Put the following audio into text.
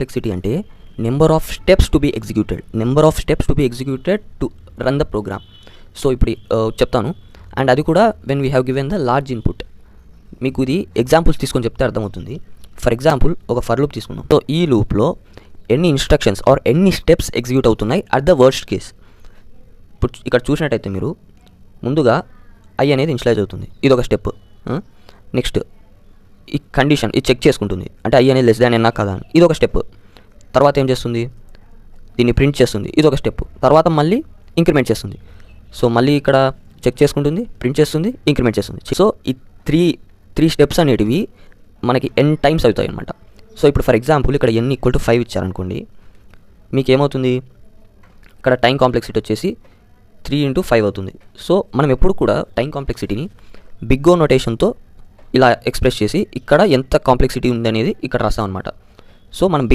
Complexity అంటే number of steps to be executed to run the program. So ఇప్పుడు చెప్తాను. And అది కూడా when we have given the large input. మీకు ఇది ఎగ్జాంపుల్స్ తీసుకొని చెప్తే అర్థమవుతుంది. ఫర్ ఎగ్జాంపుల్ ఒక ఫర్ లూప్ తీసుకున్నాం. సో ఈ లూప్లో ఎన్ని ఇన్స్ట్రక్షన్స్ ఆర్ ఎన్ని స్టెప్స్ ఎగ్జిక్యూట్ అవుతున్నాయి అట్ ద వర్స్ట్ కేస్. ఇప్పుడు ఇక్కడ చూసినట్టయితే మీరు ముందుగా ఐ అనేది ఇనిషియలైజ్ అవుతుంది, ఇది ఒక స్టెప్. నెక్స్ట్ ఈ కండిషన్ ఇది చెక్ చేసుకుంటుంది, అంటే ఐ అనేది లెస్ దాన్ ఎన్నా కదా అని, ఇది ఒక స్టెప్. తర్వాత ఏం చేస్తుంది, దీన్ని ప్రింట్ చేస్తుంది, ఇది ఒక స్టెప్. తర్వాత మళ్ళీ ఇంక్రిమెంట్ చేస్తుంది. సో మళ్ళీ ఇక్కడ చెక్ చేసుకుంటుంది, ప్రింట్ చేస్తుంది, ఇంక్రిమెంట్ చేస్తుంది. సో ఈ త్రీ స్టెప్స్ అనేటివి మనకి ఎన్ టైమ్స్ అవుతాయి అనమాట. సో ఇప్పుడు ఫర్ ఎగ్జాంపుల్ ఇక్కడ n = 5 ఇచ్చారనుకోండి, మీకు ఏమవుతుంది, ఇక్కడ టైం కాంప్లెక్సిటీ వచ్చేసి 3 × 5 అవుతుంది. సో మనం ఎప్పుడు కూడా టైం కాంప్లెక్సిటీని బిగ్ O నోటేషన్తో ఇలా ఎక్స్ప్రెస్ చేసి ఇక్కడ ఎంత కాంప్లెక్సిటీ ఉంది అనేది ఇక్కడ రాస్తాం అనమాట. సో మనం